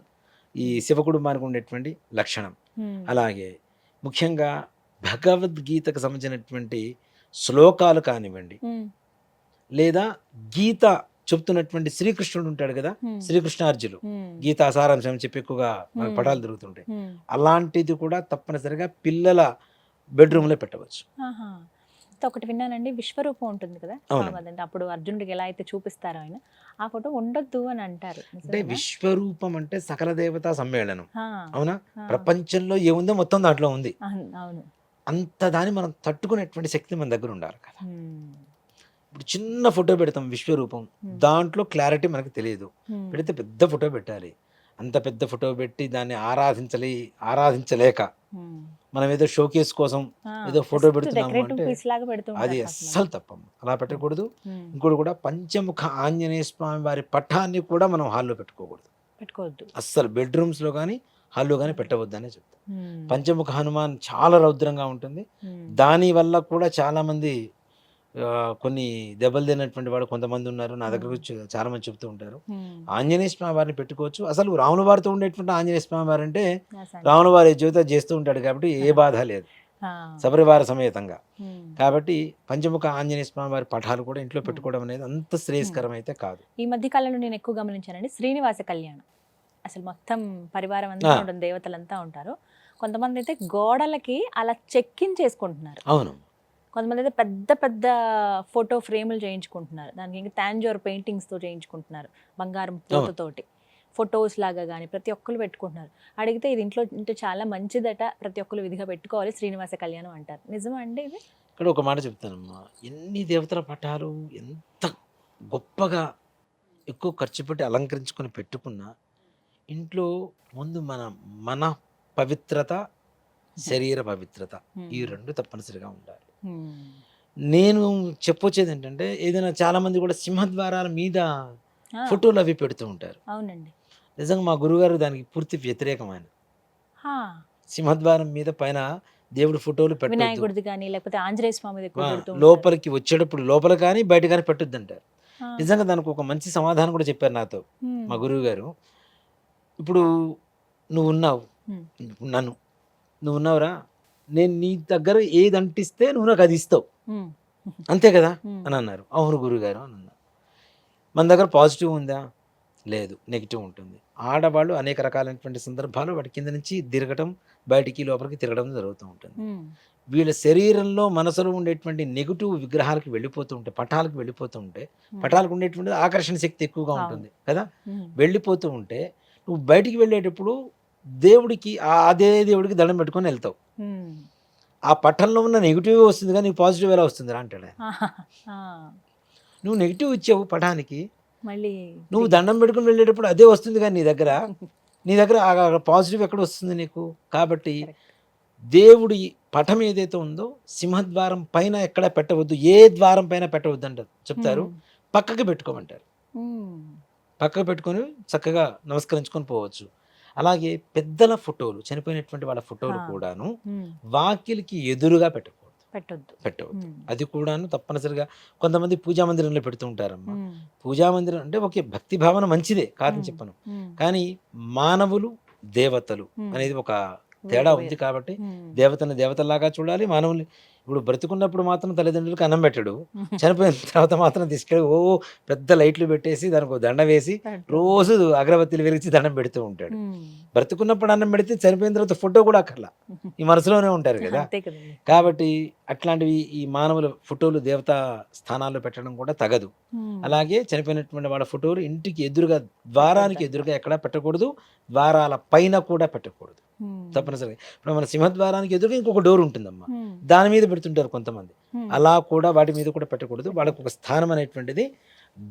ఈ శివ కుటుంబానికి ఉండేటువంటి లక్షణం. అలాగే ముఖ్యంగా భగవద్గీతకు సంబంధించినటువంటి శ్లోకాలు కానివ్వండి, లేదా గీత చెప్తున్నటువంటి శ్రీకృష్ణుడు ఉంటాడు కదా,
ఉమ్,
శ్రీకృష్ణార్జులు
ఉమ్,
గీతా సారాంశం అని చెప్పి ఎక్కువగా మనకు
ఉమ్,
పటాలు దొరుకుతుంటాయి.
ఉమ్,
అలాంటిది కూడా తప్పనిసరిగా పిల్లల బెడ్రూమ్లో పెట్టవచ్చు.
ఆహా. అయితే ఒకటి విన్నానండి, విశ్వరూపం ఉంటుంది కదా
అవునండి.
స్వామి, అదంటే అప్పుడు అర్జునుడికి ఎలా అయితే చూపిస్తారో ఆయన, ఆ ఫోటో ఉండొద్దు అని అంటారు,
అంటే
నిజమేనా?
విశ్వరూపం అంటే సకల దేవతా సమ్మేళనం,
ఆ,
అవునా?
ఆ,
ప్రపంచంలో ఏముందో మొత్తం దాంట్లో ఉంది.
అవును.
అంత దాన్ని మనం తట్టుకునేటువంటి శక్తి మన దగ్గర ఉండాలి కదా.
ఉమ్,
ఇప్పుడు చిన్న ఫోటో పెడతాం విశ్వరూపం,
ఉమ్,
దాంట్లో క్లారిటీ మనకు తెలియదు.
ఉమ్,
పెడితే పెద్ద ఫోటో పెట్టాలి. అంత పెద్ద ఫోటో పెట్టి దాన్ని ఆరాధించలేక
ఉమ్.
మనం ఏదో షోకేస్ కోసం
ఆ,
ఏదో ఫోటో
just
పెడుతున్నాము
decorative
అంటే
piece లాగా పెడుతూ
అది
ఉంటారు
అస్సలు
కొంతమంది.
తప్పమ్మ. అలా పెట్టకూడదు.
ఉమ్,
ఇంకోటి కూడా పంచముఖ ఆంజనేయ స్వామి వారి పటాన్ని కూడా మనం హాల్లో పెట్టుకోకూడదు.
పెట్టుకోవద్దు.
అస్సలు బెడ్రూమ్స్లో కానీ హాల్లో కానీ పెట్టవద్దు అనే చెప్తాను.
ఉమ్,
పంచముఖ హనుమాన్ చాలా రౌద్రంగా ఉంటుంది.
ఉమ్,
దాని వల్ల కూడా చాలామంది కొన్ని దెబ్బలు తిన్నటువంటి వాడు కొంతమంది ఉన్నారు. నా దగ్గర వచ్చి చాలా మంది చెప్తూ ఉంటారు.
ఉమ్,
ఆంజనేయ స్వామి వారిని పెట్టుకోవచ్చు. అసలు రాముల వారితో ఉండేటువంటి ఆంజనేయ స్వామి వారు అంటే
నిజంగా.
రాముల వారి జీవితం చేస్తూ ఉంటాడు కాబట్టి ఏ బాధ లేదు,
ఆ,
సపరివార సమేతంగా.
ఉమ్.
కాబట్టి పంచముఖ ఆంజనేయ స్వామి వారి పటాలు కూడా ఇంట్లో పెట్టుకోవడం అనేది అంత శ్రేయస్కరం అయితే కాదు.
ఈ మధ్య కాలంలో నేను ఎక్కువ గమనించానండి, శ్రీనివాస కళ్యాణం. అసలు మొత్తం పరివారం అంతా
ఆ.
ఉంటుంది, దేవతలంతా ఉంటారు. కొంతమంది అయితే గోడలకి అలా చెక్కించేసుకుంటున్నారు,
అవును,
కొంతమంది అయితే పెద్ద పెద్ద ఫోటో ఫ్రేములు చేయించుకుంటున్నారు, దానికి ఇంకా తాంజోర్ పెయింటింగ్స్తో చేయించుకుంటున్నారు, బంగారం పూతతోటి ఫొటోస్ లాగా కానీ ప్రతి ఒక్కరు పెట్టుకుంటున్నారు. అడిగితే ఇది ఇంట్లో ఉంటే చాలా మంచిదట, ప్రతి ఒక్కరు విధిగా పెట్టుకోవాలి శ్రీనివాస కళ్యాణం అంటారు. నిజమా అండి ఇది?
ఇక్కడ ఒక మాట చెప్తానమ్మా, ఎన్ని దేవతల పటాలు ఎంత గొప్పగా ఎక్కువ ఖర్చు పెట్టి అలంకరించుకొని పెట్టుకున్నా ఇంట్లో ముందు మన పవిత్రత, శరీర పవిత్రత, ఈ రెండు తప్పనిసరిగా ఉండాలి. నేను చెప్పొచ్చేది ఏంటంటే, ఏదైనా చాలా మంది కూడా సింహద్వారాల మీద
ఆ,
ఫోటోలు అవి పెడుతూ ఉంటారు.
అవునండి.
నిజంగా మా గురుగారు దానికి పూర్తి వ్యతిరేకమైన.
హా,
సింహద్వారం మీద పైన దేవుడి ఫోటోలు పెట్టొద్దు,
వినాయకుడిది కానీ లేకపోతే ఆంజనేయ స్వామిది ఎక్కువ పెడుతూ ఉంటారు.
లోపలికి వచ్చేటప్పుడు లోపల కానీ బయట కానీ పెట్టొద్దు అంటారు.
ఆ,
నిజంగా దానికి ఒక మంచి సమాధానం కూడా చెప్పారు నాతో
ఉమ్,
మా గురువు గారు. ఇప్పుడు నువ్వు ఉన్నావు,
ఉమ్,
నువ్వు ఉన్నావురా, నేను నీ దగ్గర ఏది అంటిస్తే నువ్వు నాకు అది ఇస్తావు,
ఉమ్,
అంతే కదా
ఉమ్,
అని అన్నారు. అవును గురుగారు అని అన్నారు. మన దగ్గర పాజిటివ్ ఉందా? లేదు, నెగిటివ్ ఉంటుంది. ఆడవాళ్ళు అనేక రకాలైనటువంటి సందర్భాలు వాటి కింద నుంచి తిరగటం, బయటికి లోపలికి తిరగడం జరుగుతూ ఉంటుంది.
ఉమ్,
వీళ్ళ శరీరంలో మనసులో ఉండేటువంటి నెగిటివ్ విగ్రహాలకు వెళ్ళిపోతూ ఉంటే, పటాలకు వెళ్ళిపోతూ ఉంటే, పటాలకు ఉండేటువంటి ఆకర్షణ శక్తి ఎక్కువగా ఉంటుంది కదా,
ఉమ్,
వెళ్ళిపోతూ ఉంటే నువ్వు బయటికి వెళ్ళేటప్పుడు దేవుడికి అదే దేవుడికి దండం పెట్టుకొని వెళ్తావు.
ఉమ్,
ఆ పట్టణంలో ఉన్న నెగిటివ్ వస్తుంది కానీ నీకు పాజిటివ్ ఎలా వస్తుంది రా అంటాడు ఆయన.
ఆ,
నువ్వు నెగిటివ్ ఇచ్చావు పటానికి,
మళ్ళీ
నువ్వు దండం పెట్టుకుని వెళ్ళేటప్పుడు అదే వస్తుంది కానీ నీ దగ్గర పాజిటివ్ ఎక్కడ వస్తుంది నీకు? కాబట్టి దేవుడి పటం ఏదైతే ఉందో సింహద్వారం పైన ఎక్కడ పెట్టవద్దు, ఏ ద్వారం పైన పెట్టవద్దు అంటారు చెప్తారు. పక్కకి పెట్టుకోమంటారు. పక్కకు పెట్టుకొని చక్కగా నమస్కరించుకొని పోవచ్చు. అలాగే పెద్దల ఫోటోలు, చనిపోయినటువంటి వాళ్ళ ఫోటోలు కూడాను వాకిలికి ఎదురుగా పెట్టవద్దు. అది కూడాను తప్పనిసరిగా కొంతమంది పూజా మందిరంలో పెడుతూ ఉంటారమ్మా. పూజా మందిరం అంటే ఓకే, భక్తి భావన మంచిదే, కాదని చెప్పను, కానీ మానవులు దేవతలు అనేది ఒక తేడా ఉంది. కాబట్టి దేవతని దేవతలాగా చూడాలి, మానవుల్ని. ఇప్పుడు బ్రతుకున్నప్పుడు మాత్రం తల్లిదండ్రులకు అన్నం పెట్టడు, చనిపోయిన తర్వాత మాత్రం తీసుకెళ్ళి పెద్ద లైట్లు పెట్టేసి దానికి దండ వేసి రోజు అగరబత్తిలు వెలిగించి దండం పెడుతూ ఉంటాడు. బ్రతుకున్నప్పుడు అన్నం పెడితే చనిపోయిన తర్వాత ఫోటో కూడా అక్కర్లా, ఈ మనసులోనే ఉంటారు కదా. కాబట్టి అట్లాంటివి ఈ మానవుల ఫోటోలు దేవతా స్థానాల్లో పెట్టడం కూడా తగదు. అలాగే చనిపోయినటువంటి వాళ్ళ ఫోటోలు ఇంటికి ఎదురుగా, ద్వారానికి ఎదురుగా ఎక్కడా పెట్టకూడదు, ద్వారాల పైన కూడా పెట్టకూడదు తప్పనిసరిగా. ఇప్పుడు మన సింహద్వారానికి ఎదురుగా ఇంకొక డోర్ ఉంటుందమ్మా, దాని మీద పెడుతుంటారు కొంతమంది, అలా కూడా వాటి మీద కూడా పెట్టకూడదు. వాళ్ళకు ఒక స్థానం అనేటువంటిది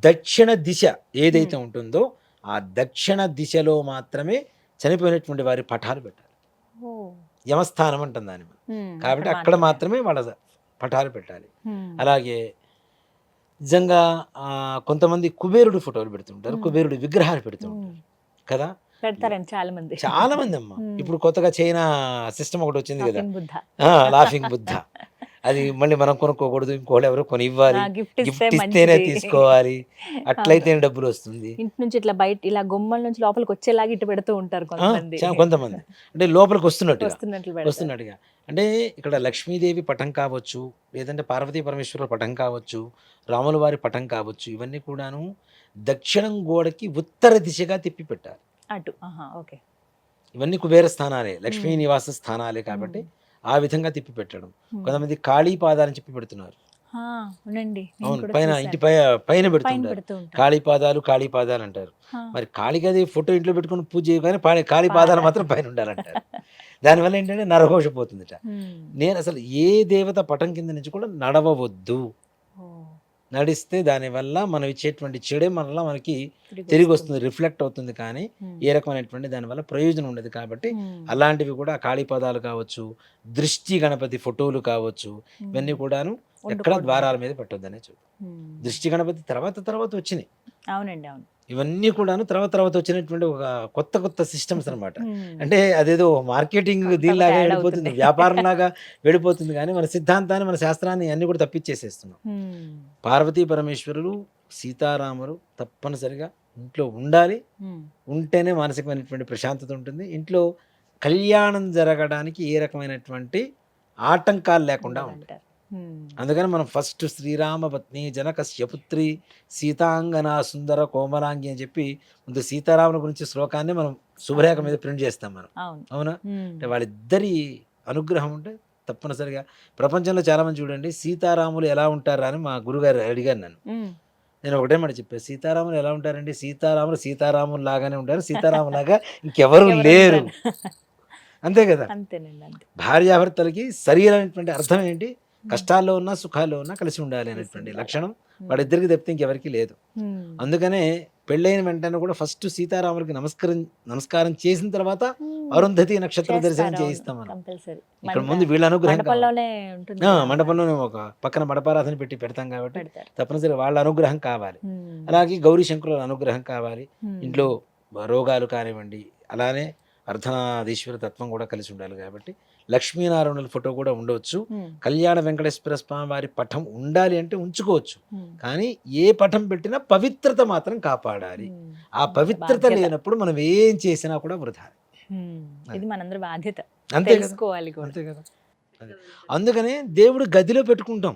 దక్షిణ దిశ ఏదైతే ఉంటుందో ఆ దక్షిణ దిశలో మాత్రమే చనిపోయినటువంటి వారి పటాలు పెట్టాలి. యమస్థానం అంటుంది దాని మీద. కాబట్టి అక్కడ మాత్రమే వాళ్ళ పటాలు పెట్టాలి. అలాగే నిజంగా కొంతమంది కుబేరుడు ఫోటోలు పెడుతుంటారు, కుబేరుడు విగ్రహాలు పెడుతుంటారు కదా,
పెడతారండి
చాలా మంది అమ్మ. ఇప్పుడు కొత్తగా చైనా సిస్టమ్ ఒకటి వచ్చింది కదా,
బుద్ధ,
లాఫింగ్ బుద్ధ. అది మళ్ళీ మనం కొనుక్కోకూడదు. ఇంకోళ్ళు ఎవరో కొనివ్వాలి.
గిఫ్ట్ ఇస్తే
గిఫ్ట్ ఇస్తేనే
మంచిది.
తీసుకోవాలి.
అవును.
అట్లయితేనే డబ్బులొస్తుంది.
ఇంటి నుంచి ఇట్లా బయట ఇలా గుమ్మల నుంచి లోపలికి వచ్చేలాగా ఇటు పెడుతూ ఉంటారు
ఆ!
కొంతమంది.
కొంతమంది. అంటే లోపలికొస్తున్నట్టుగా.
వస్తున్నట్లు పెడతారు.
వస్తున్నట్టుగా. అంటే ఇక్కడ లక్ష్మీదేవి పటం కావచ్చు, లేదంటే పార్వతీ పరమేశ్వరుల పటం కావచ్చు, రాముల వారి పటం కావచ్చు, ఇవన్నీ కూడాను దక్షిణం గోడకి ఉత్తర దిశగా తిప్పి పెట్టాలి.
అటు. ఆహా! ఓకే.
ఇవన్నీ కుబేర స్థానాలే. లక్ష్మీ
హ్మ్.
నివాస స్థానాలే కాబట్టి
హ్మ్.
ఆ విధంగా తిప్పి పెట్టడం.
హ్మ్.
కొంతమంది కాళీ పాదాలని చెప్పి పెడుతున్నారు.
ఆ! అవునండి. నేను
అవును.
కూడా
పైన
చూసాను.
ఇంటి పైన
పైన
పెడుతుంటారు.
పెడుతూ ఉంటారు.
కాళీ పాదాలు అంటారు.
ఆ!
మరి కాళీకి అది ఫోటో ఇంట్లో పెట్టుకొని పూజ చేయగానే కాళీ పాదాలు
పాదాలు.
మాత్రం పైన ఉండాలంటారు. దానివల్ల ఏంటంటే నరఘోష పోతుందట.
హ్మ్.
నేనసలు ఏ దేవత పటం కింద నుంచి కూడా నడవవద్దు.
ఓహ్!
నడిస్తే దానివల్ల మనం ఇచ్చేటువంటి చెడే మరలా మనకి
తిరిగొస్తుంది.
తిరిగొస్తుంది. రిఫ్లెక్ట్ అవుతుంది కానీ,
హ్మ్.
ఏ రకమైనటువంటి దానివల్ల ప్రయోజనం ఉండదు కాబట్టి,
హ్మ్.
అలాంటివి కూడా కాళీ పాదాలు కావచ్చు, దృష్టి గణపతి ఫోటోలు కావచ్చు, ఇవన్నీ
హ్మ్.
కూడాను ఎక్కడ
వండుకోవడం
ద్వారాల
అంటారు.
మీద పెట్టొద్దనే చెప్తాను.
హ్మ్.
దృష్టి గణపతి తర్వాత వచ్చినియి.
అవునండి. అవును.
ఇవన్నీ కూడాను తర్వాత వచ్చినటువంటి ఒక కొత్త సిస్టమ్స్ అనమాట.
హ్మ్.
అంటే అదేదో మార్కెటింగ్
కొత్త కొత్త
దీనిలాగా
యాడ్
వెళ్ళిపోతుంది.
అవుతున్నాయి.
వ్యాపారంలాగా వెళ్ళిపోతుంది గానీ, మన సిద్ధాంతాన్ని, మన శాస్త్రాన్ని అన్నీ కూడా తప్పిచ్చేసేస్తున్నాం.
హ్మ్.
పార్వతీ పరమేశ్వరులు, సీతారాములు తప్పనిసరిగా ఇంట్లో ఉండాలి.
హ్మ్.
ఉంటేనే మానసికమైనటువంటి ప్రశాంతత ఉంటుంది. ఇంట్లో కళ్యాణం జరగడానికి ఏ రకమైనటువంటి ఆటంకాలు లేకుండా ఉంటాయి.
ఉండదంటారు. హ్మ్.
అందుకని మనం ఫస్ట్ శ్రీరామ పత్ని జనకస్య పుత్రి సీతాంగనా సుందర కోమలాంగి అని చెప్పి ముందు సీతారాముల గురించి శ్లోకాన్ని మనం శుభ్రేఖ మీద
అవును.
ప్రింట్ చేస్తాం మనం.
అవును.
అవునా?
హ్మ్.
అంటే వాళ్ళిద్దరి అనుగ్రహం ఉంటే తప్పనిసరిగా ప్రపంచంలో చాలామంది చూడండి సీతారాములు ఎలా ఉంటారా అని మా గురుగారు అడిగారు నన్ను.
హ్మ్.
నేను ఒకటే మాట చెప్పా. సీతారాములు ఎలా ఉంటారండి? సీతారాములు లాగానే ఉంటారు. సీతారాములాగా ఇంకెవరు లేరు.
ఎవరుండరని.
అంతే కదా!
అంతేనండి. అంతే.
భార్యాభర్తలకి సరియైనటువంటి అర్థం ఏంటి?
హ్మ్.
కష్టాల్లో ఉన్నా, సుఖాల్లో ఉన్నా కలిసి ఉండాలి
కలిసి
అనేటువంటి
ఉండాలి.
లక్షణం
హ్మ్.
వాళ్ళిద్దరికీ తప్పితే ఇంకెవరికీ లేదు.
హ్మ్.
అందుకనే పెళ్ళైన వెంటనే కూడా ఫస్ట్ సీతారాములకి నమస్కారం చేసిన తర్వాత
హ్మ్.
అరుంధతి నక్షత్ర దర్శనం
చేస్తారు. అవును.
చేయిస్తాం మనం.
కంపల్సరీ.
ఇక్కడ ముందు వీళ్ళ అనుగ్రహం కావాలి.
మండపంలోనే ఉంటుంది
ఆ!
కదా!
మండపంలోనే ఒక పక్కన మడపారాధన పెట్టి పెడతాం కాబట్టి
పెడతారు.
తప్పనిసరిగా వాళ్ళ అనుగ్రహం కావాలి.
హ్మ్.
అలాగే గౌరీ శంకరుల అనుగ్రహం కావాలి.
హ్మ్.
ఇంట్లో రోగాలు కానివ్వండి, అలానే అర్ధనారీశ్వర తత్వం కూడా కలిసి ఉండాలి కాబట్టి లక్ష్మీనారాయణుల ఫోటో కూడా ఉండవచ్చు.
హ్మ్.
కళ్యాణ వెంకటేశ్వర స్వామి వారి పటం ఉండాలి అంటే ఉంచుకోవచ్చు.
హ్మ్.
కానీ ఏ పటం పెట్టినా పవిత్రత మాత్రం కాపాడాలి.
హ్మ్.
ఆ
మన
పవిత్రత
బాధ్యత.
లేనప్పుడు మనం ఏం చేసినా కూడా వృథా.
హ్మ్.
అది.
ఇది మనందరి బాధ్యత.
అంతే కదా!
తెలుసుకోవాలి కూడా.
అంతే కదా! అది. అందుకనే దేవుడు గదిలో పెట్టుకుంటాం.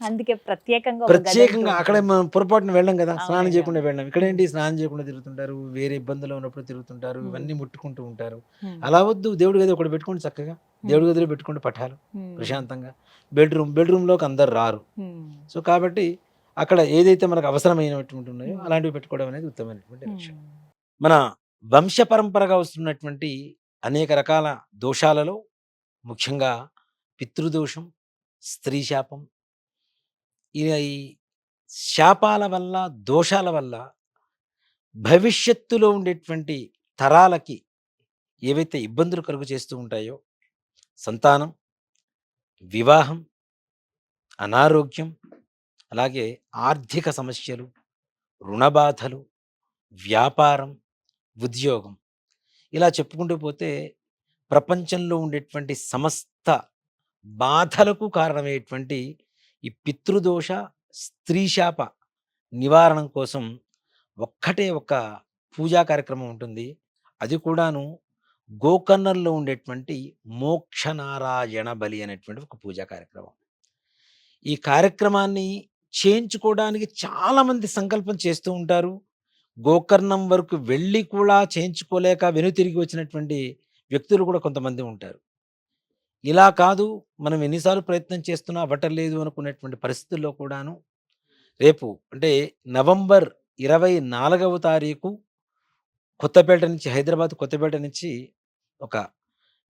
అందుకే ప్రత్యేకంగా ఒక గదంటూ
ప్రత్యేకంగా అక్కడ
ఉంటుంది.
మనం పొరపాటున వెళ్ళం కదా! స్నానం
అవునండి.
చేయకుండా
అవును.
వెళ్ళం.
హ్మ్.
ఇక్కడేంటి స్నానం చేయకుండా తిరుగుతుంటారు. వేరే ఇబ్బందుల్లో ఉన్నప్పుడు తిరుగుతుంటారు.
హ్మ్.
ఇవన్నీ ముట్టుకుంటూ ఉంటారు.
హ్మ్.
అలా వద్దు. దేవుడి గది ఒకటి పెట్టుకోండి చక్కగా.
హ్మ్.
దేవుడి గదిలో పెట్టుకోండి పటాలు
హ్మ్.
ప్రశాంతంగా. బెడ్‌రూమ్‌లోకి అందరూ రారు.
హ్మ్.
సో, కాబట్టి అక్కడ ఏదైతే మనకు అవసరమైనటువంటి ఉన్నాయో
హ్మ్.
అలాంటివి పెట్టుకోవడం అనేది ఉత్తమమైనటువంటి
హ్మ్.
లక్షణం. మన వంశ పరంపరగా వస్తున్నటువంటి అనేక రకాల దోషాలలో ముఖ్యంగా పితృదోషం, స్త్రీ శాపం ఈ శాపాల వల్ల, దోషాల వల్ల భవిష్యత్తులో ఉండేటువంటి తరాలకి ఏవైతే ఇబ్బందులు కలుగు చేస్తూ ఉంటాయో, సంతానం, వివాహం, అనారోగ్యం, అలాగే ఆర్థిక సమస్యలు, రుణబాధలు, వ్యాపారం, ఉద్యోగం ఇలా చెప్పుకుంటూ పోతే ప్రపంచంలో ఉండేటువంటి సమస్త బాధలకు కారణమయ్యేటువంటి ఈ పితృదోష, స్త్రీ శాప నివారణం కోసం ఒక్కటే ఒక పూజా కార్యక్రమం ఉంటుంది. అది కూడాను గోకర్ణంలో ఉండేటువంటి మోక్షనారాయణ బలి అనేటువంటి ఒక పూజా కార్యక్రమం. ఈ కార్యక్రమాన్ని చేయించుకోవడానికి చాలామంది సంకల్పం చేస్తూ ఉంటారు. గోకర్ణం వరకు వెళ్ళి కూడా చేయించుకోలేక వెనుతిరిగి వచ్చినటువంటి వ్యక్తులు కూడా కొంతమంది ఉంటారు. ఇలా కాదు మనం ఎన్నిసార్లు ప్రయత్నం చేస్తున్నా అవ్వటం లేదు అనుకునేటువంటి పరిస్థితుల్లో కూడాను రేపు అంటే నవంబర్ 24వ తారీఖు కొత్తపేట నుంచి ఒక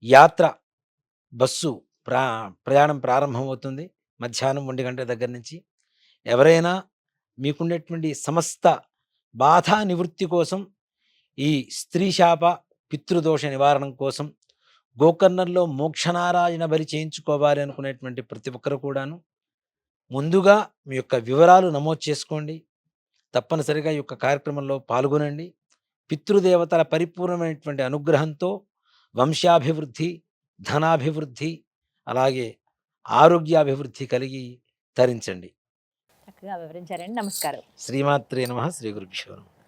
యాత్ర బస్సు ప్రా ప్రయాణం ప్రారంభమవుతుంది. మధ్యాహ్నం 1 గంట దగ్గర నుంచి. ఎవరైనా మీకుండేటువంటి సమస్త బాధా నివృత్తి కోసం, ఈ స్త్రీ శాప, పితృదోష నివారణం కోసం గోకర్ణంలో మోక్షనారాయణ బలి చేయించుకోవాలి అనుకునేటువంటి ప్రతి ఒక్కరు కూడాను ముందుగా మీ యొక్క వివరాలు నమోదు చేసుకోండి. తప్పనిసరిగా ఈ యొక్క కార్యక్రమంలో పాల్గొనండి. పితృదేవతల పరిపూర్ణమైనటువంటి అనుగ్రహంతో వంశాభివృద్ధి, ధనాభివృద్ధి, అలాగే ఆరోగ్యాభివృద్ధి కలిగి తరించండి.
చక్కగా వివరించారండి. నమస్కారం.
శ్రీమాత్రే నమః. శ్రీ గురుభ్యో నమః.